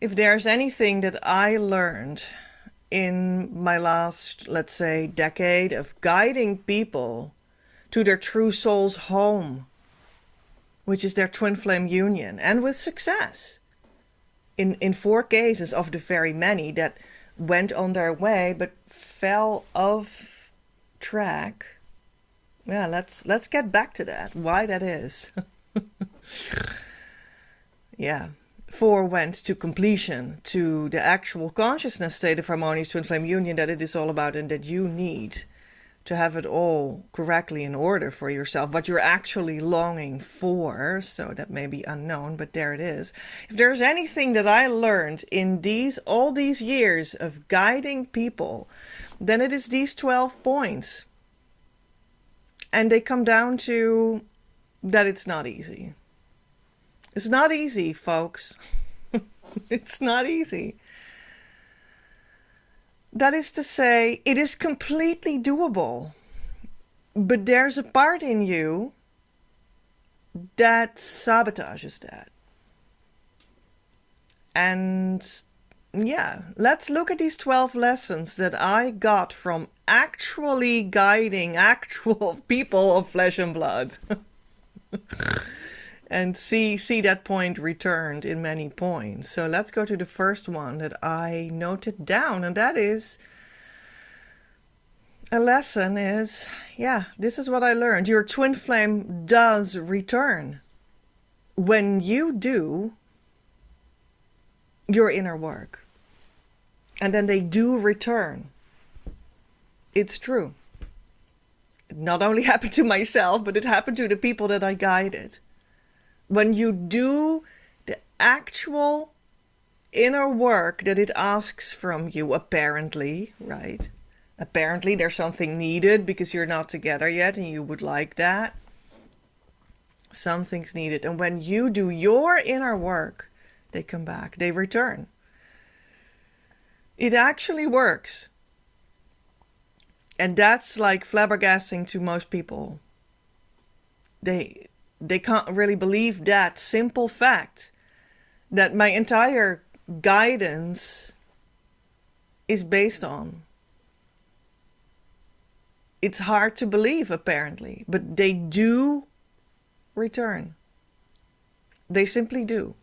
If there's anything that I learned in my last, let's say, decade of guiding people to their true soul's home, which is their twin flame union, and with success, in 4 cases of the very many that went on their way but fell off track. Yeah, let's get back to that, why that is. Yeah. 4 went to completion, to the actual consciousness state of harmonious twin flame union that it is all about and that you need to have it all correctly in order for yourself, what you're actually longing for. So that may be unknown, but there it is. If there's anything that I learned in all these years of guiding people, then it is these 12 points. And they come down to that it's not easy. It's not easy, folks. It's not easy. That is to say, it is completely doable. But there's a part in you that sabotages that. And yeah, let's look at these 12 lessons that I got from actually guiding actual people of flesh and blood. And see that point returned in many points. So let's go to the first one that I noted down, and that is a lesson is, yeah, this is what I learned. Your twin flame does return when you do your inner work. And then they do return. It's true. It not only happened to myself, but it happened to the people that I guided. When you do the actual inner work that it asks from you, apparently, right? Apparently there's something needed because you're not together yet and you would like that. Something's needed. And when you do your inner work, they come back, they return. It actually works. And that's like flabbergasting to most people. They can't really believe that simple fact that my entire guidance is based on. It's hard to believe, apparently, but they do return. They simply do.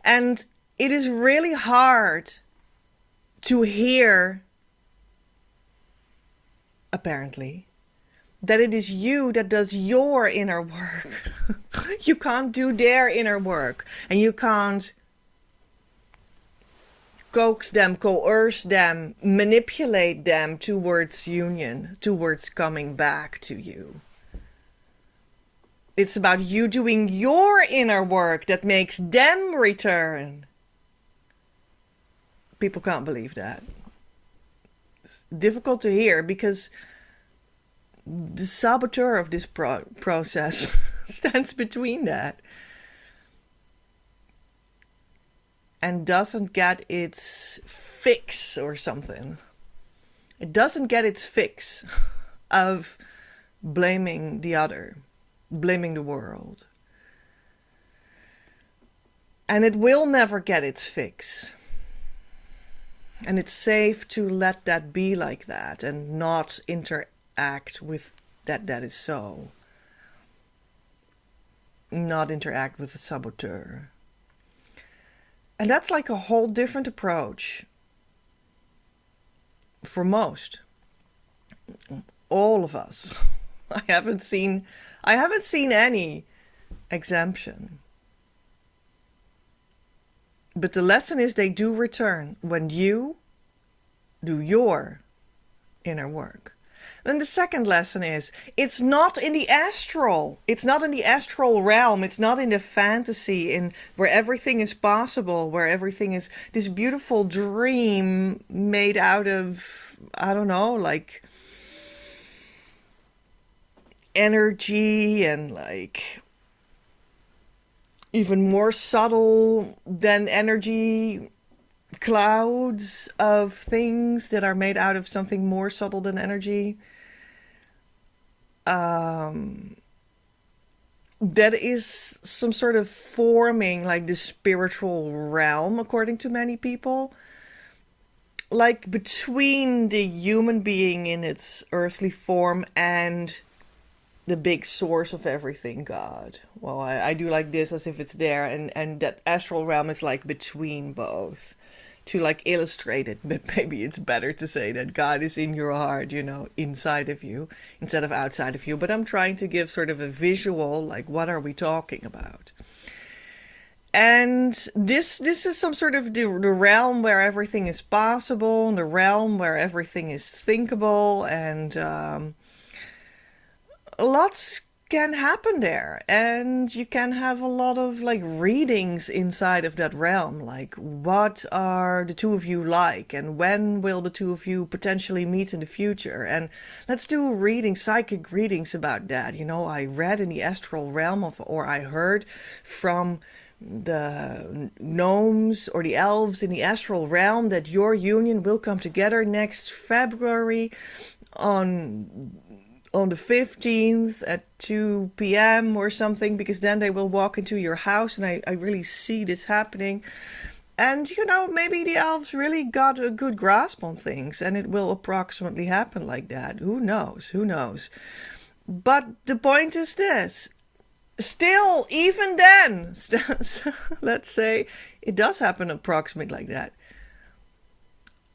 And it is really hard to hear, apparently, that it is you that does your inner work. You can't do their inner work. And you can't coax them, coerce them, manipulate them towards union, towards coming back to you. It's about you doing your inner work that makes them return. People can't believe that. It's difficult to hear because the saboteur of this process stands between that and doesn't get its fix or something. It doesn't get its fix of blaming the other, blaming the world. And it will never get its fix. And it's safe to let that be like that and not interact with that is so. Not interact with the saboteur. And that's like a whole different approach for most. All of us. I haven't seen any exemption. But the lesson is they do return when you do your inner work. Then the second lesson is, it's not in the astral. It's not in the astral realm. It's not in the fantasy, in where everything is possible, where everything is this beautiful dream made out of, I don't know, like energy and like even more subtle than energy clouds of things that are made out of something more subtle than energy. that is some sort of forming like the spiritual realm, according to many people. Like between the human being in its earthly form and the big source of everything, God. Well, I do like this as if it's there, and that astral realm is like between both. To like illustrate it, but maybe it's better to say that God is in your heart, inside of you, instead of outside of you. But I'm trying to give sort of a visual, like what are we talking about? And this is some sort of the realm where everything is possible, the realm where everything is thinkable, and lots can happen there. And you can have a lot of like readings inside of that realm, like what are the two of you like, and when will the two of you potentially meet in the future. And let's do readings, psychic readings about that. I read in the astral realm or I heard from the gnomes or the elves in the astral realm that your union will come together next February on the 15th at 2 p.m. or something, because then they will walk into your house, and I really see this happening. And, maybe the elves really got a good grasp on things, and it will approximately happen like that. Who knows? But the point is this. Still, even then, let's say it does happen approximately like that.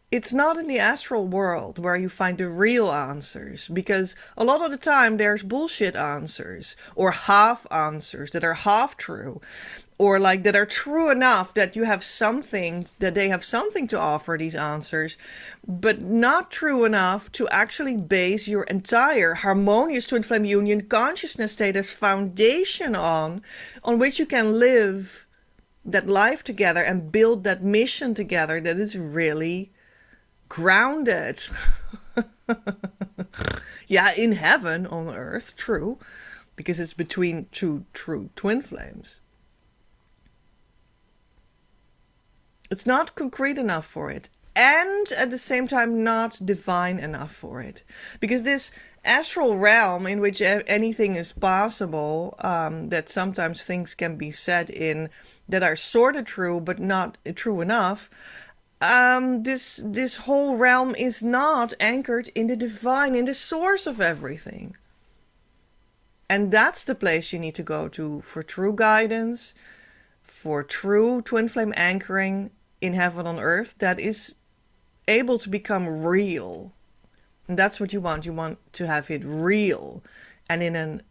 It's not in the astral world where you find the real answers, because a lot of the time there's bullshit answers or half answers that are half true, or like that are true enough that they have something to offer, these answers, but not true enough to actually base your entire harmonious twin flame union consciousness state as foundation on which you can live that life together and build that mission together that is really grounded. Yeah, in heaven, on earth, true, because it's between two true twin flames. It's not concrete enough for it, and at the same time not divine enough for it, because this astral realm in which anything is possible, that sometimes things can be said in that are sort of true but not true enough. This whole realm is not anchored in the divine, in the source of everything. And that's the place you need to go to for true guidance, for true twin flame anchoring in heaven on earth that is able to become real. And that's what you want. You want to have it real and in an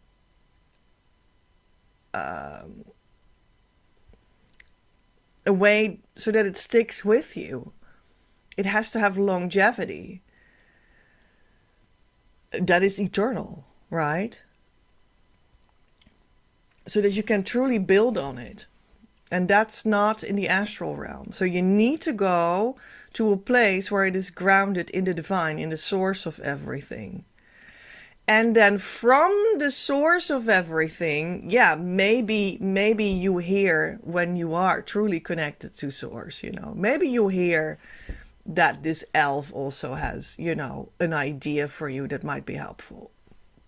a way so that it sticks with you. It has to have longevity. That is eternal, right? So that you can truly build on it. And that's not in the astral realm. So you need to go to a place where it is grounded in the divine, in the source of everything. And then from the source of everything, yeah, maybe you hear when you are truly connected to source, Maybe you hear that this elf also has, an idea for you that might be helpful.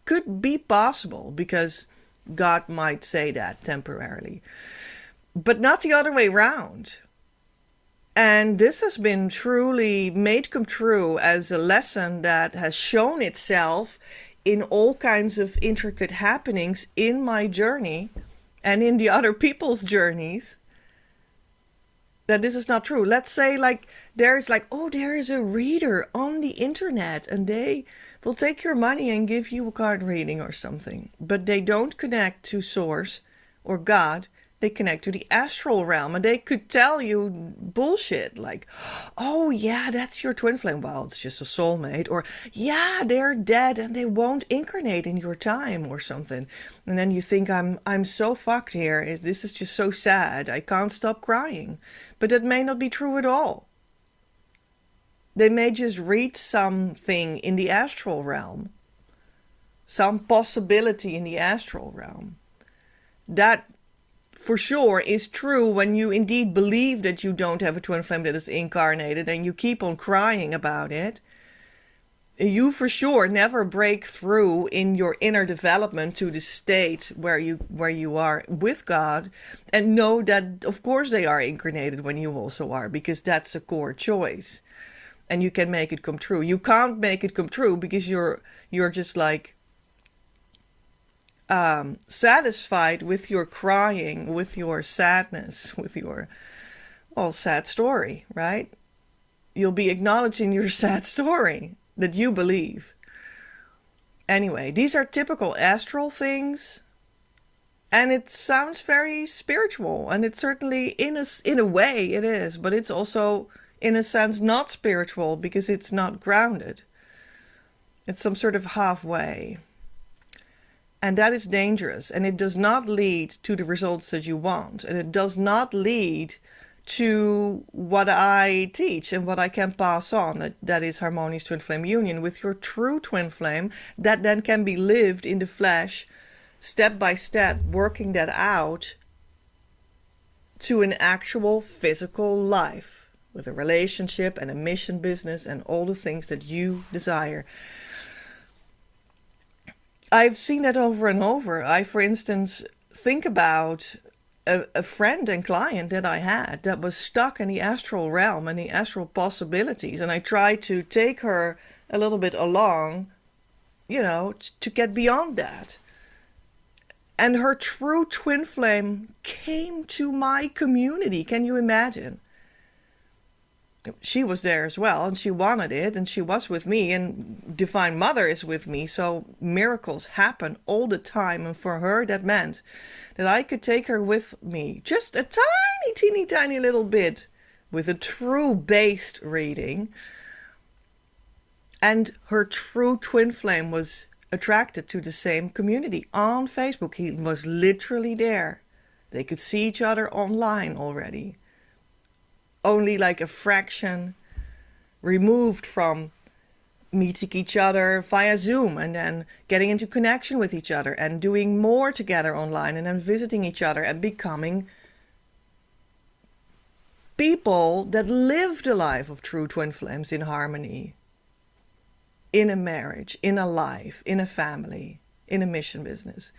Could be possible, because God might say that temporarily. But not the other way around. And this has been truly made come true as a lesson that has shown itself in all kinds of intricate happenings in my journey and in the other people's journeys, that this is not true. Let's say there is a reader on the internet and they will take your money and give you a card reading or something, but they don't connect to source or God. They connect to the astral realm, and they could tell you bullshit like, oh yeah, that's your twin flame. Well, it's just a soulmate. Or yeah, they're dead and they won't incarnate in your time or something. And then you think, I'm so fucked here. This is just so sad. I can't stop crying. But that may not be true at all. They may just read something in the astral realm. Some possibility in the astral realm. That for sure is true when you indeed believe that you don't have a twin flame that is incarnated and you keep on crying about it. you for sure never break through in your inner development to the state where you are with God, and know that of course they are incarnated when you also are, because that's a core choice, and you can make it come true. You can't make it come true because you're just like satisfied with your crying, with your sadness, with your sad story, right? You'll be acknowledging your sad story that you believe. Anyway, these are typical astral things, and it sounds very spiritual, and it's certainly in a way it is, but it's also in a sense not spiritual because it's not grounded. It's some sort of halfway. And that is dangerous, and it does not lead to the results that you want, and it does not lead to what I teach and what I can pass on. That is harmonious twin flame union with your true twin flame, that then can be lived in the flesh, step by step, working that out to an actual physical life with a relationship and a mission business and all the things that you desire. I've seen that over and over. I, for instance, think about a friend and client that I had that was stuck in the astral realm and the astral possibilities. And I tried to take her a little bit along, to get beyond that. And her true twin flame came to my community. Can you imagine? She was there as well, and she wanted it, and she was with me, and Divine Mother is with me, so miracles happen all the time. And for her, that meant that I could take her with me just a teeny tiny little bit with a true based reading, and her true twin flame was attracted to the same community on Facebook. He was literally there. They could see each other online already, only like a fraction removed from meeting each other via Zoom and then getting into connection with each other and doing more together online and then visiting each other and becoming people that live the life of true twin flames in harmony, in a marriage, in a life, in a family, in a mission business.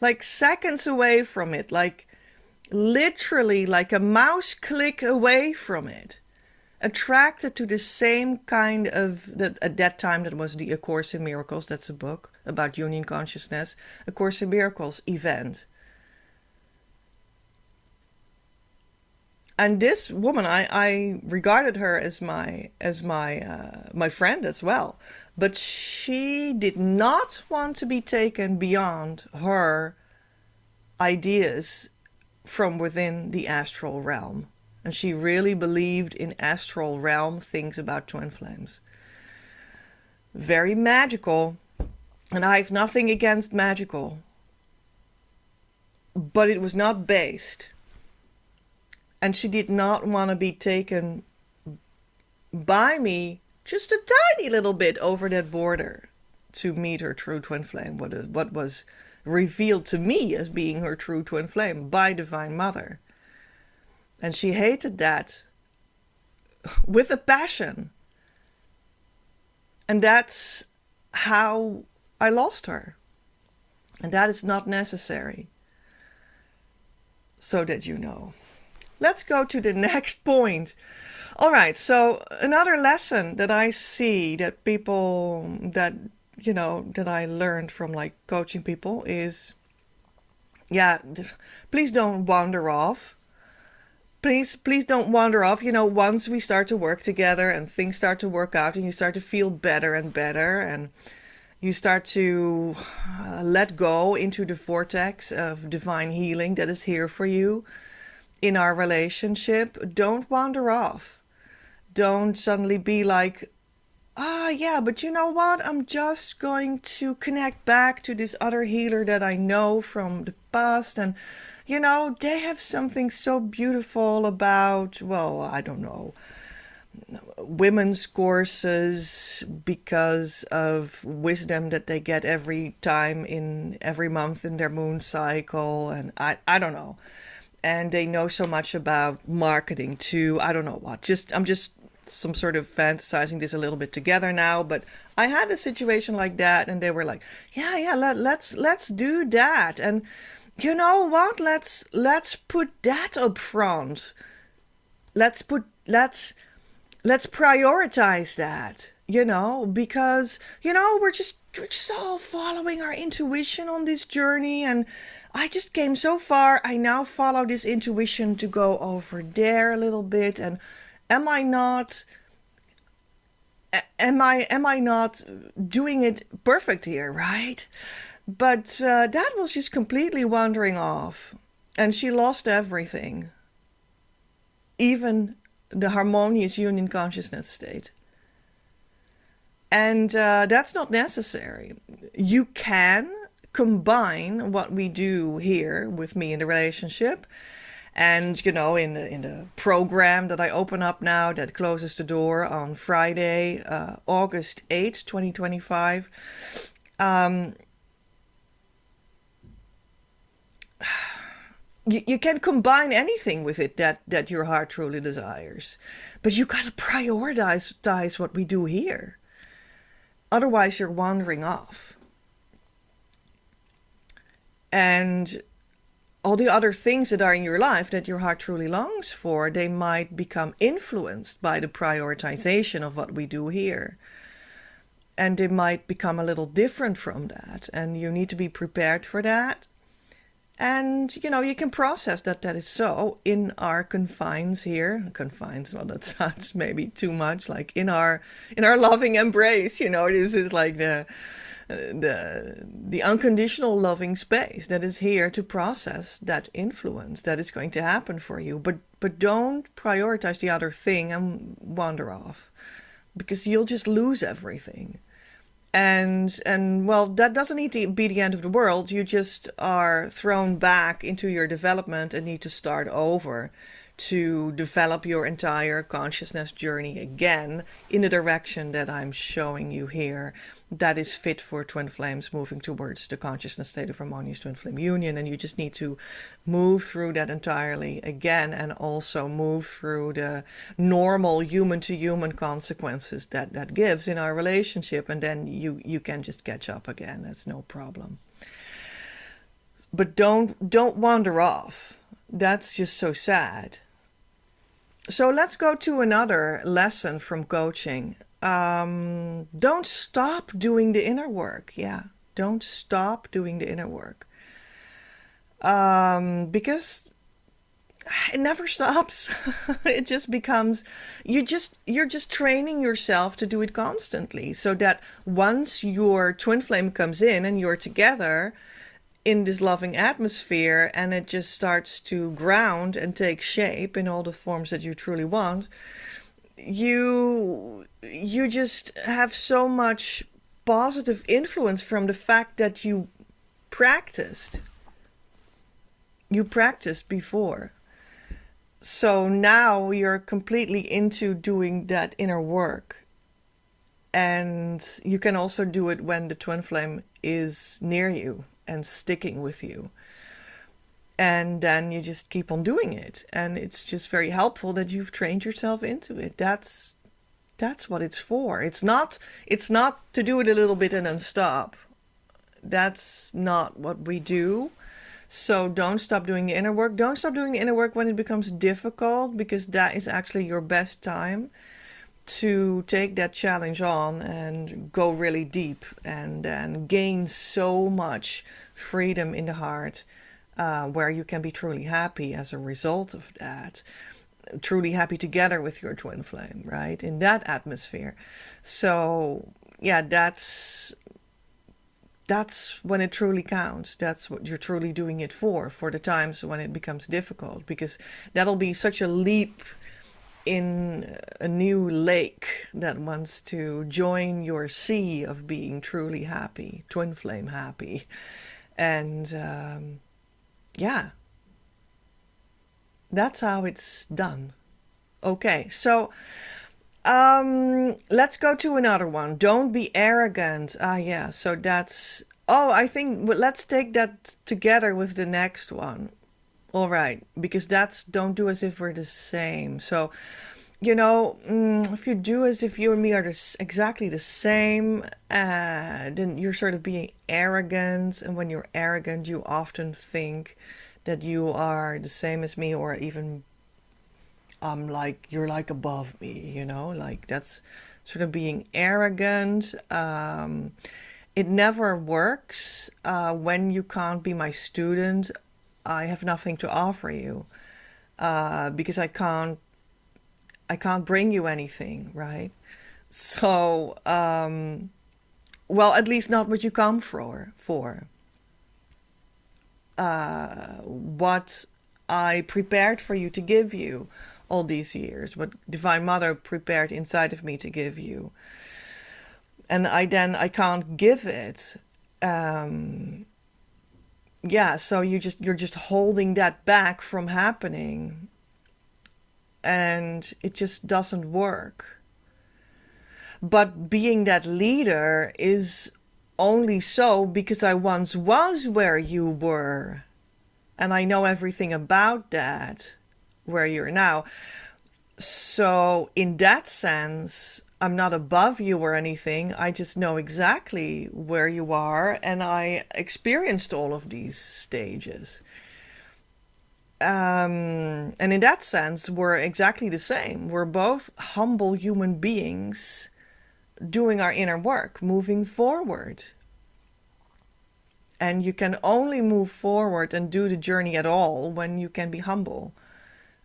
Like seconds away from it, like literally like a mouse click away from it, attracted to the same kind of, at that time that was the A Course in Miracles, that's a book about union consciousness, A Course in Miracles event. And this woman, I regarded her as my friend as well, but she did not want to be taken beyond her ideas from within the astral realm. And she really believed in astral realm things about twin flames. Very magical. And I have nothing against magical. But it was not based. And she did not want to be taken by me just a tiny little bit over that border to meet her true twin flame. What was revealed to me as being her true twin flame by Divine Mother. And she hated that with a passion. And that's how I lost her. And that is not necessary. So that you know. Let's go to the next point. All right, so another lesson that I see that people that I learned from like coaching people is, please don't wander off. Please don't wander off. Once we start to work together and things start to work out and you start to feel better and better and you start to let go into the vortex of divine healing that is here for you in our relationship, don't wander off. Don't suddenly be like, but you know what? I'm just going to connect back to this other healer that I know from the past. And, they have something so beautiful about, I don't know, women's courses because of wisdom that they get every month in their moon cycle. And I don't know. And they know so much about marketing too. I don't know what. I'm just some sort of fantasizing this a little bit together now, but I had a situation like that, and they were like, yeah, let's do that. And you know what? Let's put that up front. Let's prioritize that, because, we're just all following our intuition on this journey. And I just came so far. I now follow this intuition to go over there a little bit. And am I not doing it perfect here, right? But that was just completely wandering off. And she lost everything. Even the harmonious union consciousness state. And that's not necessary. You can combine what we do here with me in the relationship. And, in the program that I open up now that closes the door on Friday, August 8th, 2025. You can combine anything with it that your heart truly desires. But you got to prioritize what we do here. Otherwise, you're wandering off. And all the other things that are in your life that your heart truly longs for, they might become influenced by the prioritization of what we do here. And they might become a little different from that. And you need to be prepared for that. And, you can process that is so in our confines here. Confines, well, that sounds maybe too much. Like in our loving embrace, this is like the unconditional loving space that is here to process that influence that is going to happen for you. But don't prioritize the other thing and wander off, because you'll just lose everything. And well, that doesn't need to be the end of the world. You just are thrown back into your development and need to start over to develop your entire consciousness journey again in the direction that I'm showing you here. That is fit for twin flames moving towards the consciousness state of harmonious twin flame union. And you just need to move through that entirely again, and also move through the normal human to human consequences that gives in our relationship. And then you can just catch up again. That's no problem. But don't wander off. That's just so sad. So let's go to another lesson from coaching. Don't stop doing the inner work. Yeah, don't stop doing the inner work. Because it never stops. It just becomes, you're just training yourself to do it constantly, so that once your twin flame comes in and you're together in this loving atmosphere, and it just starts to ground and take shape in all the forms that you truly want, you just have so much positive influence from the fact that you practiced before. So now you're completely into doing that inner work. And you can also do it when the twin flame is near you and sticking with you. And then you just keep on doing it. And it's just very helpful that you've trained yourself into it. That's what it's for. It's not to do it a little bit and then stop. That's not what we do. So don't stop doing the inner work. Don't stop doing the inner work when it becomes difficult, because that is actually your best time to take that challenge on and go really deep and gain so much freedom in the heart, where you can be truly happy as a result of that, truly happy together with your twin flame, right, in that atmosphere. So yeah, that's when it truly counts. That's what you're truly doing it for the times when it becomes difficult, because that'll be such a leap in a new lake that wants to join your sea of being truly happy, twin flame happy. And yeah, that's how it's done. Okay, so let's go to another one. Don't be arrogant. Yeah, so that's, I think let's take that together with the next one. All right, because that's don't do as if we're the same. So if you do as if you and me are exactly the same, then you're sort of being arrogant. And when you're arrogant, you often think that you are the same as me, or even like you're like above me, like that's sort of being arrogant. It never works. When you can't be my student, I have nothing to offer you, because I can't bring you anything, right? So, well, at least not what you come for. What I prepared for you to give you all these years, what Divine Mother prepared inside of me to give you. And I can't give it. So you're just holding that back from happening. And it just doesn't work. But being that leader is only so because I once was where you were. And I know everything about that, where you're now. So in that sense, I'm not above you or anything. I just know exactly where you are. And I experienced all of these stages. And in that sense, we're exactly the same. We're both humble human beings doing our inner work, moving forward. And you can only move forward and do the journey at all when you can be humble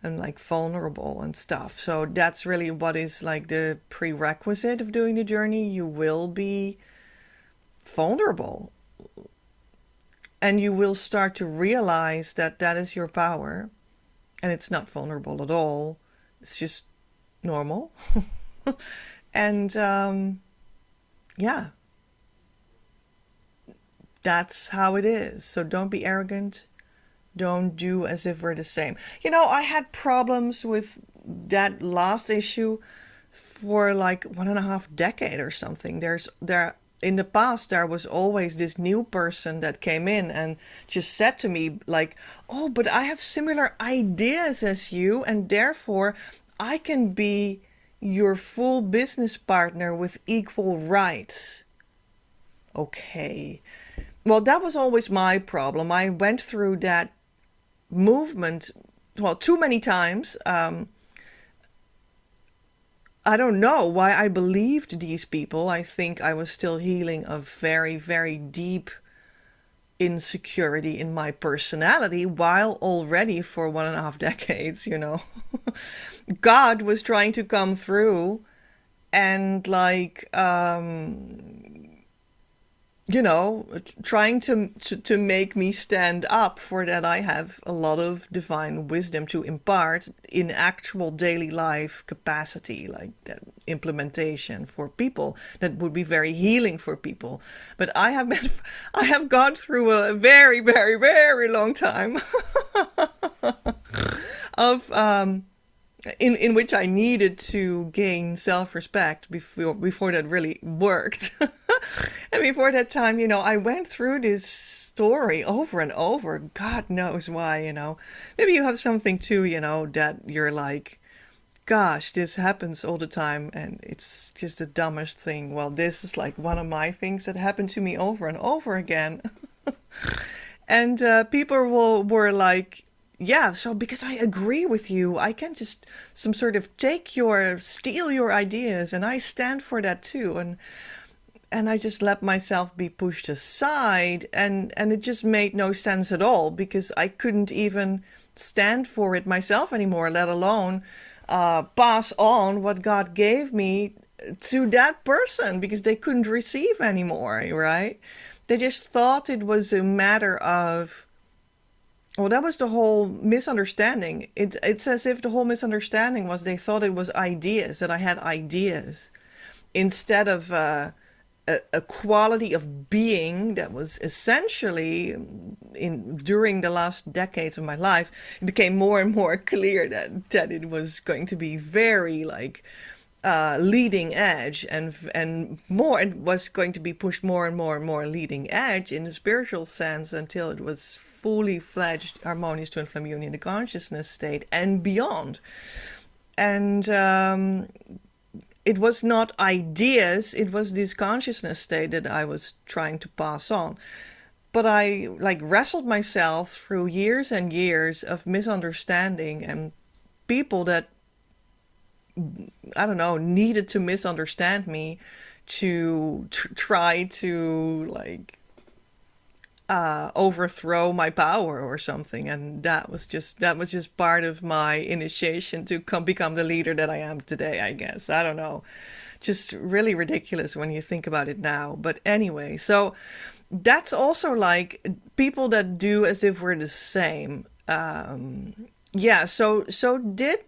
and like vulnerable and stuff. So that's really what is like the prerequisite of doing the journey. You will be vulnerable. And you will start to realize that that is your power. And it's not vulnerable at all. It's just normal. And that's how it is. So don't be arrogant. Don't do as if we're the same. I had problems with that last issue for like 1.5 decades or something. In the past, there was always this new person that came in and just said to me like, oh, but I have similar ideas as you, and therefore I can be your full business partner with equal rights. Okay. Well, that was always my problem. I went through that movement, well, too many times. I don't know why I believed these people. I think I was still healing a very, very deep insecurity in my personality, while already for 1.5 decades, God was trying to come through and like, trying to make me stand up for that. I have a lot of divine wisdom to impart in actual daily life capacity, like that implementation for people that would be very healing for people. But I have gone through a very, very, very long time of in which I needed to gain self-respect before that really worked. And before that time, I went through this story over and over. God knows why, Maybe you have something too, that you're like, gosh, this happens all the time and it's just the dumbest thing. Well, this is like one of my things that happened to me over and over again. And people were like, yeah, so because I agree with you, I can just some sort of steal your ideas, and I stand for that too. And I just let myself be pushed aside, and it just made no sense at all, because I couldn't even stand for it myself anymore, let alone pass on what God gave me to that person, because they couldn't receive anymore, right? They just thought it was a matter of, well, that was the whole misunderstanding. It's as if the whole misunderstanding was they thought it was ideas, that I had ideas, instead of a quality of being that was essentially, during the last decades of my life, it became more and more clear that it was going to be very like leading edge, and more, it was going to be pushed more and more and more leading edge in the spiritual sense, until it was fully fledged harmonious twin flame union, the consciousness state and beyond. And it was not ideas, it was this consciousness state that I was trying to pass on. But I like wrestled myself through years and years of misunderstanding and people that, I don't know, needed to misunderstand me to try to like overthrow my power or something. And that was just part of my initiation to become the leader that I am today, I guess. I don't know. Just really ridiculous when you think about it now. But anyway, so that's also like people that do as if we're the same. Yeah, so did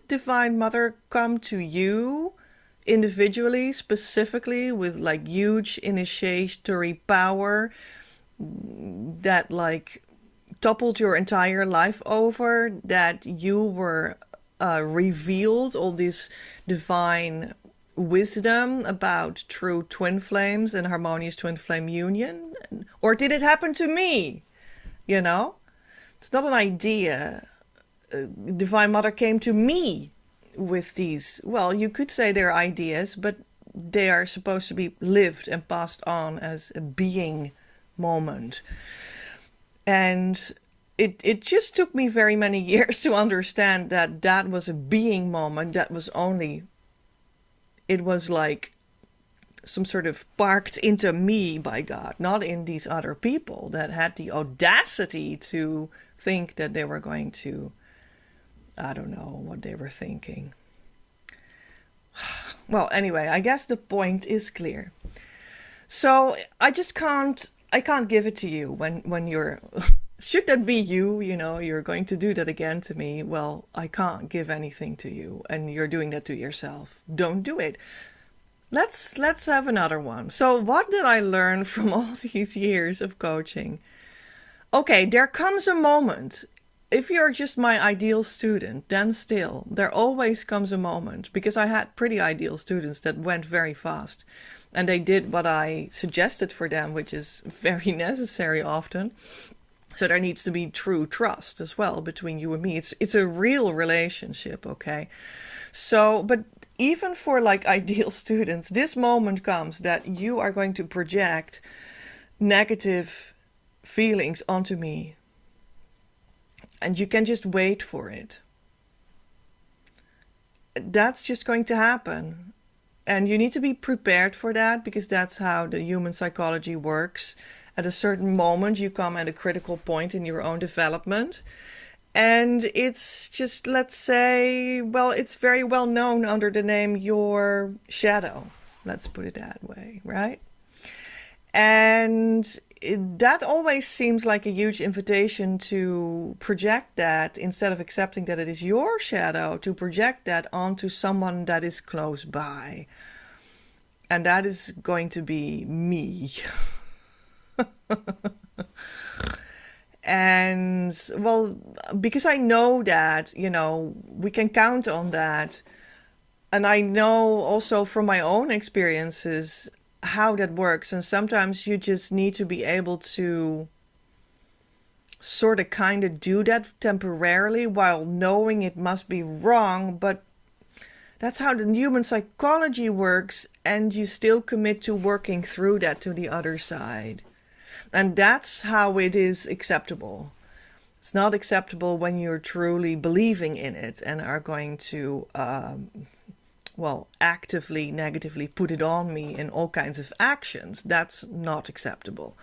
Divine Mother come to you individually, specifically with like huge initiatory power that like toppled your entire life over, that you were revealed all this divine wisdom about true twin flames and harmonious twin flame union? Or did it happen to me? You know, it's not an idea. Divine Mother came to me with these, well, you could say they're ideas, but they are supposed to be lived and passed on as a being moment. And it just took me very many years to understand that that was a being moment. That was only, it was like some sort of parked into me by God, not in these other people that had the audacity to think that they were going to, I don't know what they were thinking. Well, anyway, I guess the point is clear. So I can't give it to you when you're, should that be you, you know, you're going to do that again to me. Well, I can't give anything to you and you're doing that to yourself. Don't do it. Let's have another one. So what did I learn from all these years of coaching? Okay, there comes a moment. If you're just my ideal student, then still, there always comes a moment, because I had pretty ideal students that went very fast and they did what I suggested for them, which is very necessary often. So there needs to be true trust as well between you and me. It's a real relationship, okay? So, but even for like ideal students, this moment comes that you are going to project negative feelings onto me. And you can just wait for it. That's just going to happen. And you need to be prepared for that, because that's how the human psychology works. At a certain moment, you come at a critical point in your own development. And it's just, let's say, well, it's very well known under the name your shadow. Let's put it that way, right? And that always seems like a huge invitation to project that, instead of accepting that it is your shadow, to project that onto someone that is close by. And that is going to be me. And, well, because I know that, you know, we can count on that. And I know also from my own experiences how that works. And sometimes you just need to be able to sort of kind of do that temporarily while knowing it must be wrong. But that's how the human psychology works. And you still commit to working through that to the other side. And that's how it is acceptable. It's not acceptable when you're truly believing in it and are going to, actively, negatively put it on me in all kinds of actions. That's not acceptable.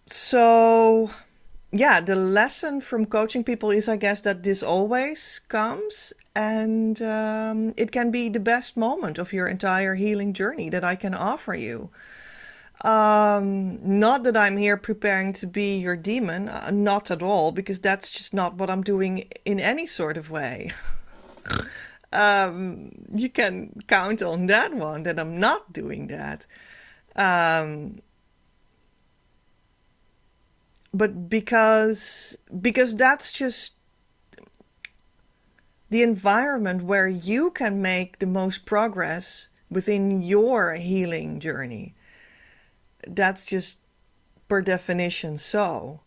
So, yeah, the lesson from coaching people is, I guess, that this always comes, and it can be the best moment of your entire healing journey that I can offer you. Not that I'm here preparing to be your demon, not at all, because that's just not what I'm doing in any sort of way. You can count on that one, that I'm not doing that. But because that's just the environment where you can make the most progress within your healing journey. That's just per definition so.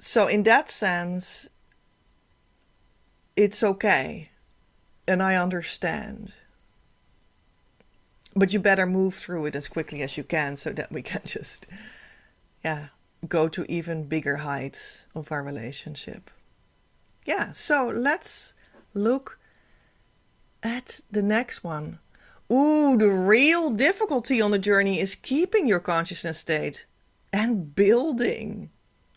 So in that sense, it's okay. And I understand. But you better move through it as quickly as you can so that we can just, go to even bigger heights of our relationship. Yeah, so let's look at the next one. Ooh, the real difficulty on the journey is keeping your consciousness state and building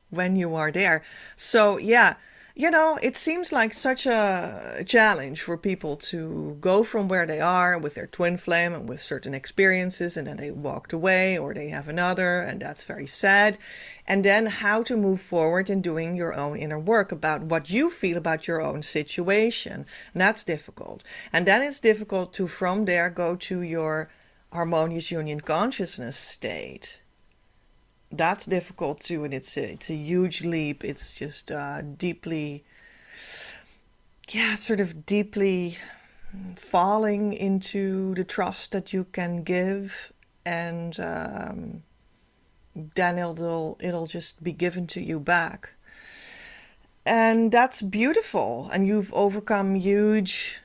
when you are there. So yeah, it seems like such a challenge for people to go from where they are with their twin flame and with certain experiences, and then they walked away or they have another, and that's very sad. And then how to move forward in doing your own inner work about what you feel about your own situation. And that's difficult. And then it's difficult to from there go to your harmonious union consciousness state. That's difficult too, and it's a huge leap. It's just deeply falling into the trust that you can give, and then it'll just be given to you back. And that's beautiful, and you've overcome huge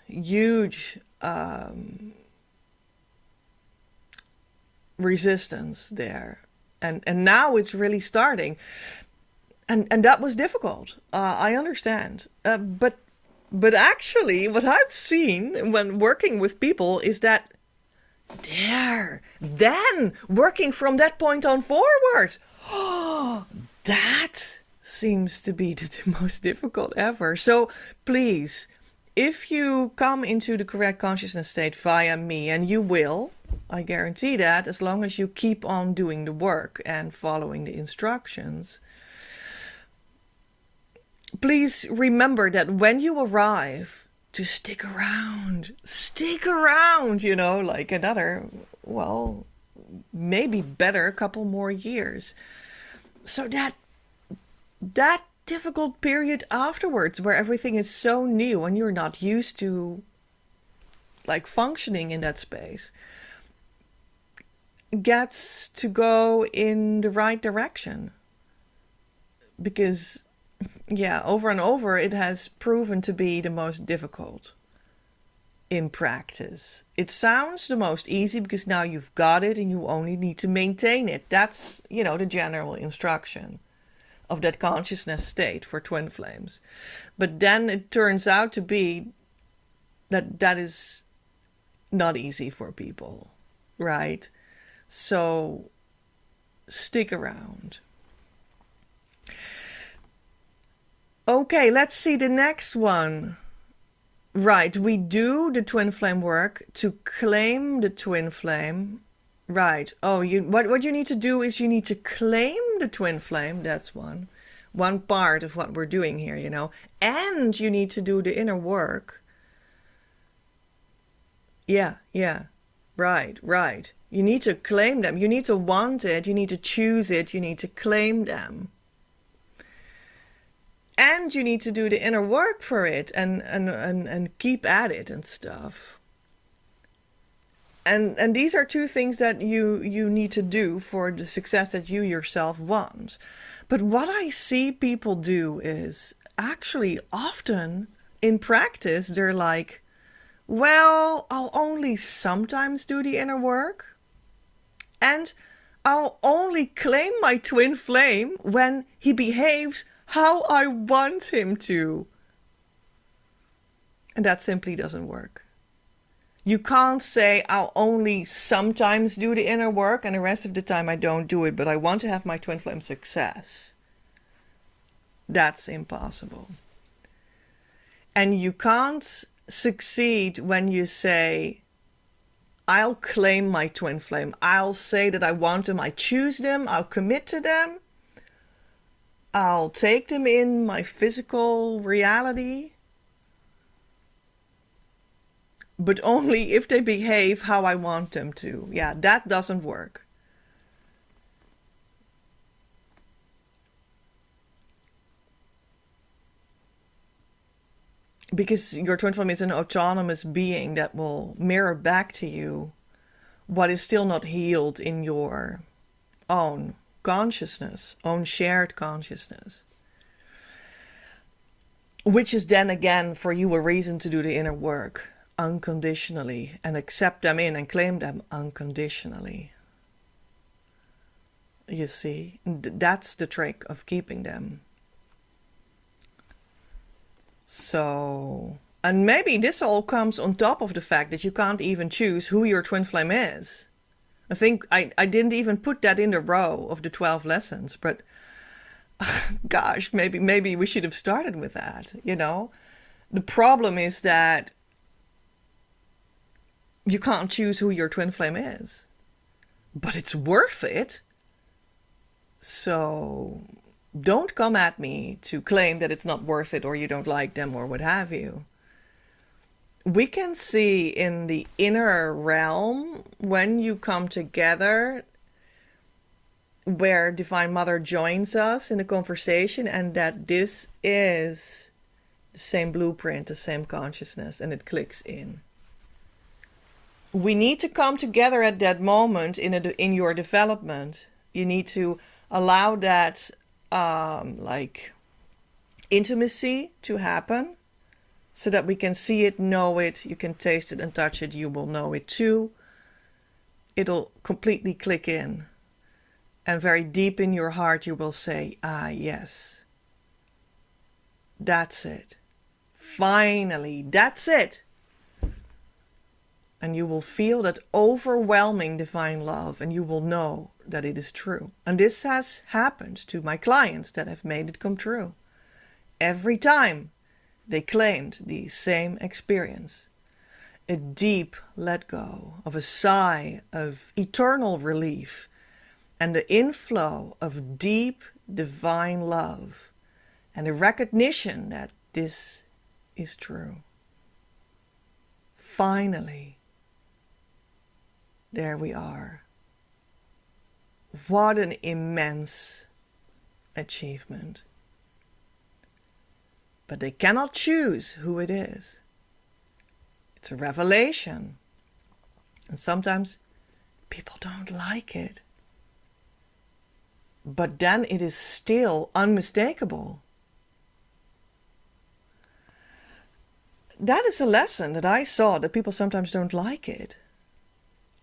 resistance there. And now it's really starting. And that was difficult. I understand. But actually, what I've seen when working with people is that then working from that point on forward, that seems to be the most difficult ever. So please, if you come into the correct consciousness state via me, and you will, I guarantee that, as long as you keep on doing the work and following the instructions, please remember that when you arrive, to stick around, like another, maybe better, a couple more years. So that difficult period afterwards, where everything is so new and you're not used to like functioning in that space, gets to go in the right direction. Because over and over it has proven to be the most difficult in practice. It sounds the most easy because now you've got it and you only need to maintain it. That's, the general instruction of that consciousness state for twin flames. But then it turns out to be that is not easy for people, right? So stick around. Okay, let's see the next one. Right, we do the twin flame work to claim the twin flame. Right. Oh, what you need to do is you need to claim the twin flame. That's one part of what we're doing here, And you need to do the inner work. Yeah. Right. You need to claim them. You need to want it. You need to choose it. You need to claim them. And you need to do the inner work for it and keep at it and stuff. And these are two things that you need to do for the success that you yourself want. But what I see people do is actually often in practice, they're like, well, I'll only sometimes do the inner work. And I'll only claim my twin flame when he behaves how I want him to. And that simply doesn't work. You can't say, I'll only sometimes do the inner work and the rest of the time I don't do it, but I want to have my twin flame success. That's impossible. And you can't succeed when you say, I'll claim my twin flame. I'll say that I want them. I choose them. I'll commit to them. I'll take them in my physical reality. But only if they behave how I want them to. Yeah, that doesn't work. Because your twin flame is an autonomous being that will mirror back to you what is still not healed in your own consciousness, own shared consciousness. Which is then again for you a reason to do the inner work. unconditionally and accept them in and claim them unconditionally. You see, that's the trick of keeping them. So, and maybe this all comes on top of the fact that you can't even choose who your twin flame is. I think I didn't even put that in the row of the 12 lessons, but gosh, maybe we should have started with that, you know? The problem is that you can't choose who your twin flame is, but it's worth it. So don't come at me to claim that it's not worth it or you don't like them or what have you. We can see in the inner realm when you come together where Divine Mother joins us in a conversation, and that this is the same blueprint, the same consciousness, and it clicks in. We need to come together at that moment in your development. You need to allow that intimacy to happen so that we can see it, know it, you can taste it and touch it, you will know it too. It'll completely click in. And very deep in your heart you will say, ah, yes. That's it. Finally, that's it. And you will feel that overwhelming divine love, and you will know that it is true. And this has happened to my clients that have made it come true. Every time they claimed the same experience. A deep let go of a sigh of eternal relief and the inflow of deep divine love and a recognition that this is true. Finally, there we are. What an immense achievement. But they cannot choose who it is. It's a revelation. And sometimes people don't like it. But then it is still unmistakable. That is a lesson that I saw, that people sometimes don't like it.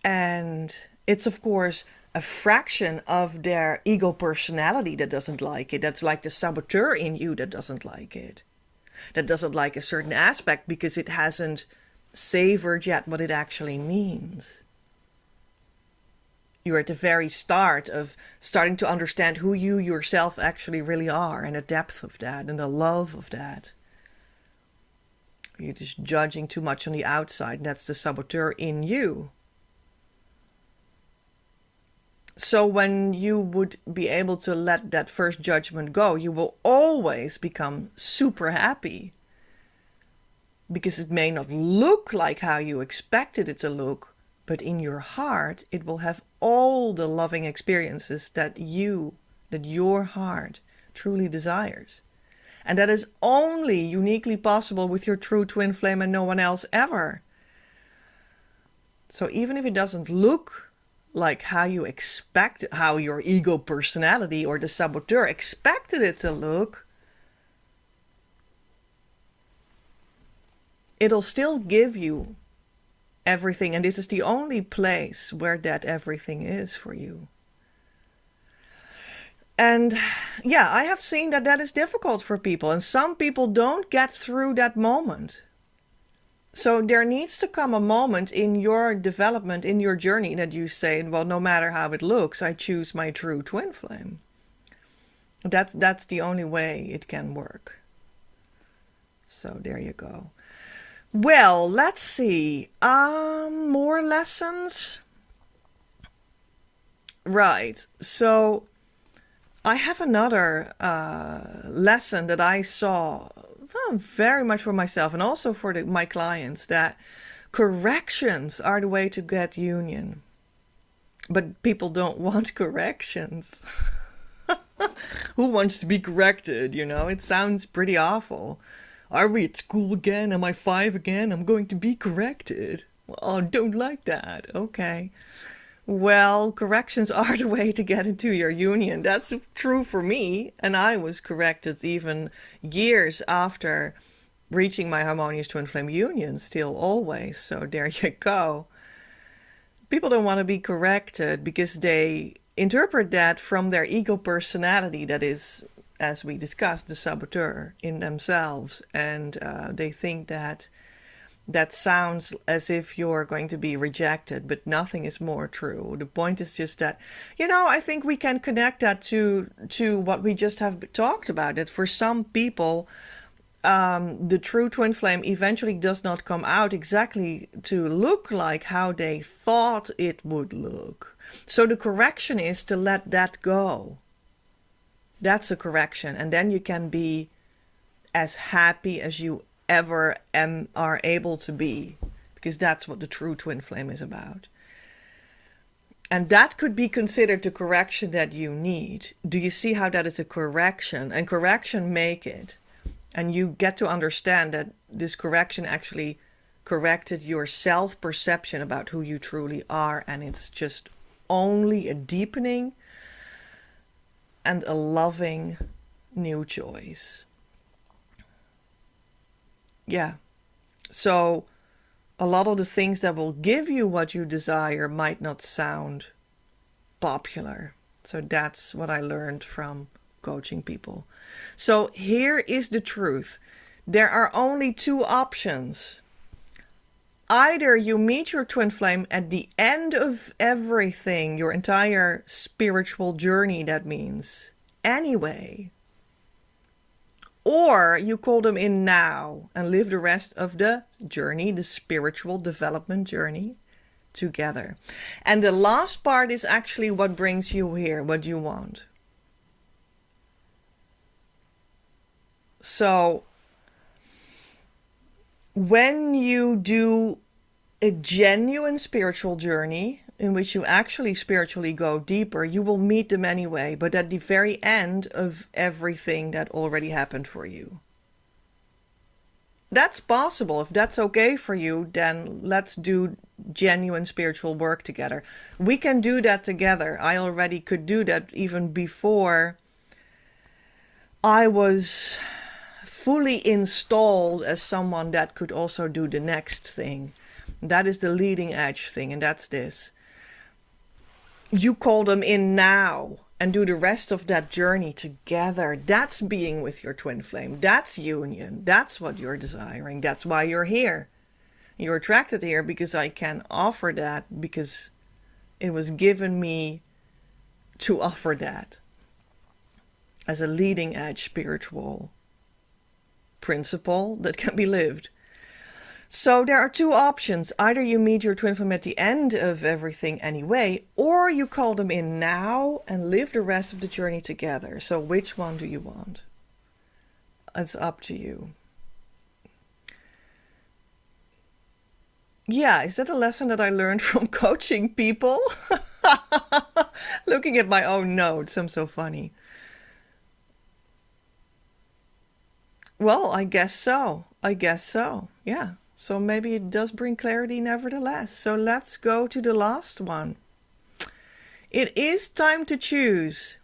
And it's, of course, a fraction of their ego personality that doesn't like it. That's like the saboteur in you that doesn't like it. That doesn't like a certain aspect because it hasn't savored yet what it actually means. You're at the very start of starting to understand who you yourself actually really are, and the depth of that and the love of that. You're just judging too much on the outside, and that's the saboteur in you. So when you would be able to let that first judgment go, you will always become super happy. Because it may not look like how you expected it to look, but in your heart, it will have all the loving experiences that your heart truly desires. And that is only uniquely possible with your true twin flame and no one else ever. So even if it doesn't look like how you expect, how your ego personality or the saboteur expected it to look, it'll still give you everything. And this is the only place where that everything is for you. And yeah, I have seen that that is difficult for people. And some people don't get through that moment. So there needs to come a moment in your development, in your journey, that you say, well, no matter how it looks, I choose my true twin flame. That's the only way it can work. So there you go. Well, let's see. More lessons? Right. So I have another lesson that I saw very much for myself and also for my clients, that corrections are the way to get union. But people don't want corrections. Who wants to be corrected, you know? It sounds pretty awful. Are we at school again? Am I 5 again? I'm going to be corrected. Oh, don't like that. Okay. Well, corrections are the way to get into your union. That's true for me. And I was corrected even years after reaching my harmonious twin flame union still always. So there you go. People don't want to be corrected because they interpret that from their ego personality that is, as we discussed, the saboteur in themselves. And they think that that sounds as if you're going to be rejected, but nothing is more true. The point is just that, I think we can connect that to what we just have talked about. That for some people, the true twin flame eventually does not come out exactly to look like how they thought it would look. So the correction is to let that go. That's a correction. And then you can be as happy as you ever are able to be, because that's what the true twin flame is about. And that could be considered the correction that you need. Do you see how that is a correction? And correction make it. And you get to understand that this correction actually corrected your self-perception about who you truly are. And it's just only a deepening and a loving new choice. Yeah. So a lot of the things that will give you what you desire might not sound popular. So that's what I learned from coaching people. So here is the truth. There are only two options. Either you meet your twin flame at the end of everything, your entire spiritual journey, that means, anyway. Or you call them in now and live the rest of the journey, the spiritual development journey, together. And the last part is actually what brings you here, what you want. So when you do a genuine spiritual journey in which you actually spiritually go deeper, you will meet them anyway, but at the very end of everything that already happened for you. That's possible. If that's okay for you, then let's do genuine spiritual work together. We can do that together. I already could do that even before I was fully installed as someone that could also do the next thing. That is the leading edge thing, and that's this. You call them in now and do the rest of that journey together. That's being with your twin flame. That's union. That's what you're desiring. That's why you're here. You're attracted here because I can offer that, because it was given me to offer that as a leading edge spiritual principle that can be lived. So there are two options. Either you meet your twin flame at the end of everything anyway, or you call them in now and live the rest of the journey together. So which one do you want? It's up to you. Yeah, is that a lesson that I learned from coaching people? Looking at my own notes, I'm so funny. Well, I guess so. Yeah. So maybe it does bring clarity nevertheless. So let's go to the last one. It is time to choose.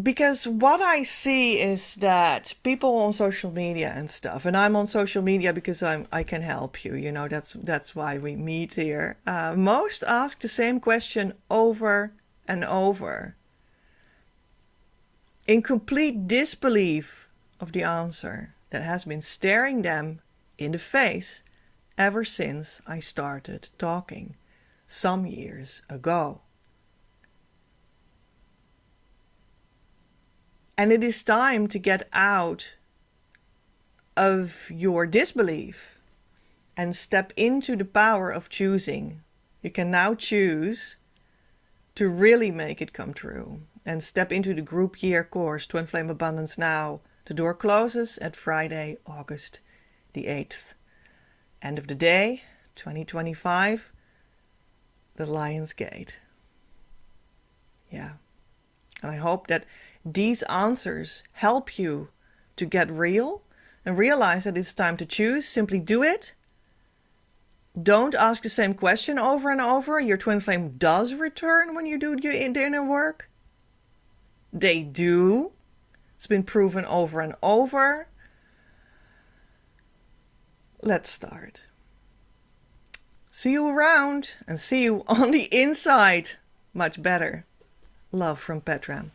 Because what I see is that people on social media and stuff, and I'm on social media because I can help you, that's why we meet here. Most ask the same question over and over, in complete disbelief of the answer that has been staring them in the face ever since I started talking some years ago. And it is time to get out of your disbelief and step into the power of choosing. You can now choose to really make it come true and step into the group year course, Twin Flame Abundance Now. The door closes at Friday, August the 8th. End of the day, 2025, the Lion's Gate. Yeah. And I hope that these answers help you to get real and realize that it's time to choose. Simply do it. Don't ask the same question over and over. Your twin flame does return when you do your inner work. They do. It's been proven over and over. Let's start. See you around and see you on the inside. Much better. Love from Petra.